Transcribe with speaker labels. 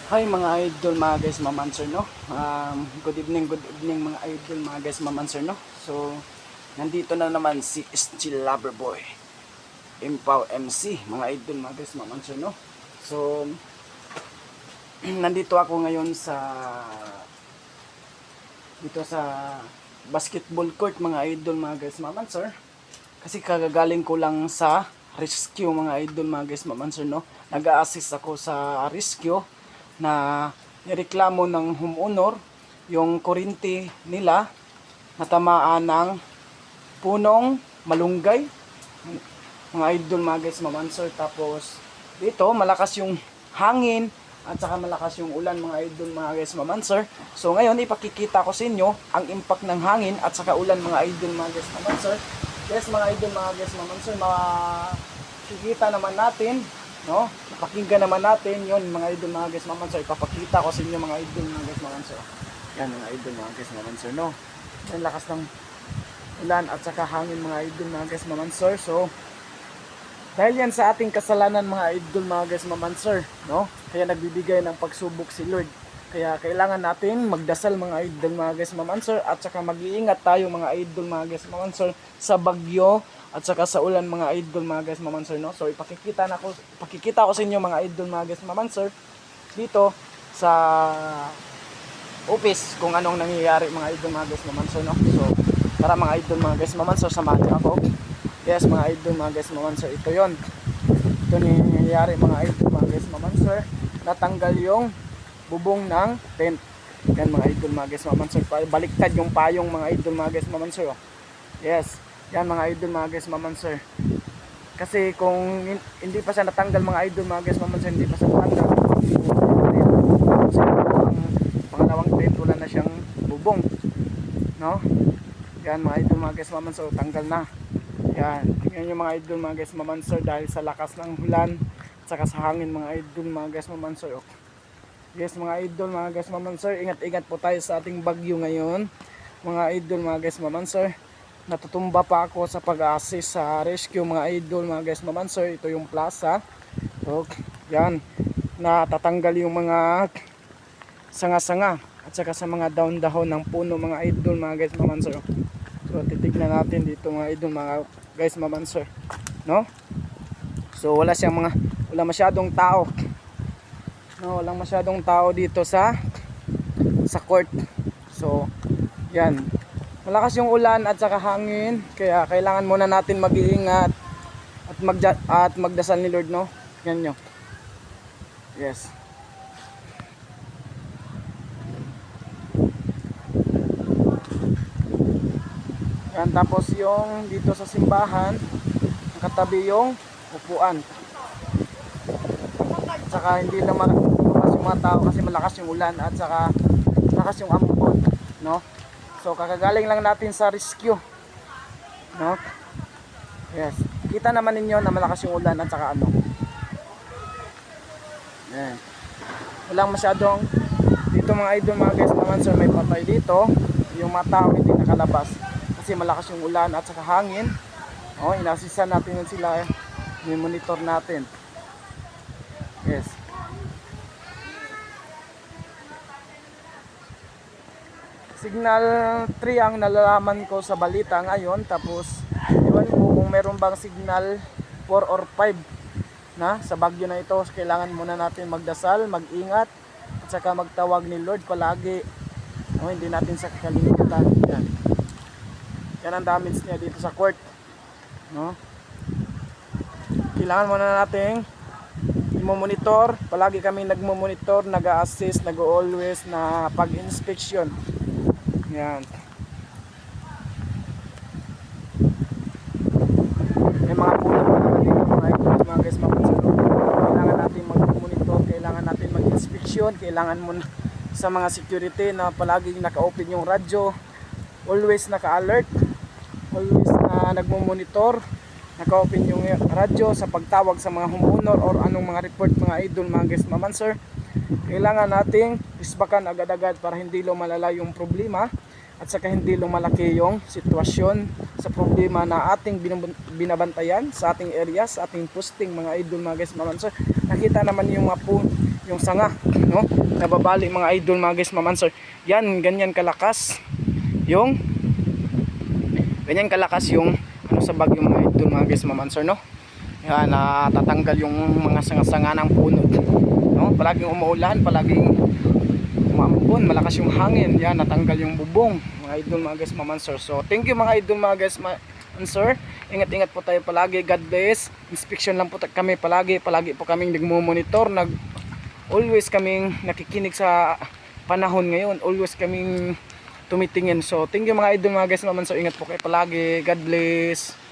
Speaker 1: Hi mga idol, mga guys, mamanser no. Good evening mga idol, mga guys, mamanser no. So, nandito na naman si Still Loverboy, Impaw MC, mga idol, mga guys, mamanser no. So, nandito ako ngayon dito sa basketball court, mga idol, mga guys, mamanser. Kasi kagagaling ko lang sa rescue, mga idol, mga guys, mamanser no. Nag-a-assist ako sa rescue na nireklamo ng homeowner yung kuryente nila natamaan ng punong malunggay, mga idol, mga guys, mamanser. Tapos dito malakas yung hangin at saka malakas yung ulan, mga idol, mga guys, mamanser. So ngayon ipakikita ko sa inyo ang impact ng hangin at saka ulan, mga idol, mga guys, mamanser. Yes, mga idol, mga guys, mamanser, makikita naman natin, no? Pakinggan naman natin yon, mga idol, mga guys, mamanser. Ipapakita ko sa inyo, mga idol, mga guys, mamanser. Yan, mga idol, mga guys, mamanser, no? Yan, lakas ng ulan at saka hangin, mga idol, mga guys, mamanser. So dahil yan sa ating kasalanan, mga idol, mga guys, mamanser, no? Kaya nagbibigay ng pagsubok si Lord. Kaya kailangan natin magdasal, mga idol, mga guys, mamanser, at saka mag-iingat tayo, mga idol, mga guys, mamanser, sa bagyo at saka sa ulan, mga idol, mga guys, mamanser, no? So ipakikita ko sa inyo, mga idol, mga guys, mamanser, dito sa office kung anong nangyayari, mga idol, mga guys, mamanser, no? So tara, mga idol, mga guys, mamanser, samahan niyo ako. Yes, mga idol, mga guys, mamanser, ito yon. Ito nangyayari, mga idol, mga guys, mamanser. Natanggal yung bubong ng tent. Yan, mga idol, mga guys, mamanser. Baliktad yung payong, mga idol, mga guys, mamanser. Yes, yan, mga idol, mga guys, mamanser. Kasi kung hindi pa siya natanggal, mga idol, mga guys, mamanser, hindi pa siya natanggal, ang pangalawang tent, wala na siyang bubong, no? Yan, mga idol, mga guys, mamanser, tanggal na. Yan, tingnan nyo, mga idol, mga guys, mamanser, dahil sa lakas ng ulan at saka sa hangin, mga idol, mga guys, mamanser. Yes, mga idol, mga guys, mamanser, ingat-ingat po tayo sa ating bagyo ngayon, mga idol, mga guys, mamanser. Natutumba pa ako sa pag-assist sa rescue, mga idol, mga guys, mamanser. Ito yung plaza. Yan, natatanggal yung mga sanga-sanga at saka sa mga dahon-dahon ng puno, mga idol, mga guys, mamanser. So titignan natin dito, mga idol, mga guys, mamanser, no? So wala masyadong tao, no? Walang masyadong tao dito sa court. So yan, malakas yung ulan at saka hangin, kaya kailangan muna natin mag-iingat at magdasal ni Lord, no? Yan nyo. Yes. Yan, tapos yung dito sa simbahan, nakatabi yung upuan. At saka hindi na malakas yung mga tao kasi malakas yung ulan at saka malakas yung ambon, no? So kakagaling lang natin sa rescue, no? Yes. Kita naman ninyo na malakas yung ulan at saka ano. Yan. Walang masyadong dito, mga idol, mga guys, naman sir, may patay dito. Yung mga tao hindi nakalabas kasi malakas yung ulan at saka hangin. Inasisan natin yun sila, monitor natin. Yes. Signal 3 ang nalalaman ko sa balita ngayon. Tapos iwan ko kung meron bang signal 4 or 5 na sa bagyo na ito. Kailangan muna natin magdasal, mag-ingat at saka magtawag ni Lord palagi. Hindi natin sa kakalimutan. Yan ang damage niya dito sa court, no? Kailangan muna nating i-monitor. Palagi kami nagmo-monitor, nag-a-assist, nag-always na pag-inspection. Yan. May mga puno pa naman dito, mga idol, mga guys, mapansin. Kailangan natin mag-monitor, kailangan natin mag-inspection, kailangan mo sa mga security na palaging naka-open yung radyo, always naka-alert, always na nagmo-monitor, naka-open yung radyo sa pagtawag sa mga homeowner or anong mga report, mga idol, mga guys, mamanser. Kailangan nating isbakan agad-agad para hindi lumalala yung problema at saka hindi lumalaki yung sitwasyon sa problema na ating binabantayan sa ating area, sa ating posting mga idol mga guys mamanser. Nakita naman yung mga yung sanga, no? Nababali mga idol mga guys mamanser. Yan, ganyan kalakas yung ano sa bagyo mga idol mga guys mamanser, no? Yan, natatanggal yung mga sanga-sanga ng puno, no? Palaging umuulan, palaging umambon, malakas yung hangin, yan, natanggal yung bubong mga idol mga guys mamanser. So thank you mga idol mga guys mamanser. Ingat-ingat po tayo palagi. God bless. Inspection lang po kami palagi po kaming nagmo-monitor, always kaming nakikinig sa panahon ngayon, always kaming tumitingin. So thank you mga idol mga guys mamanser. Ingat po kayo palagi. God bless.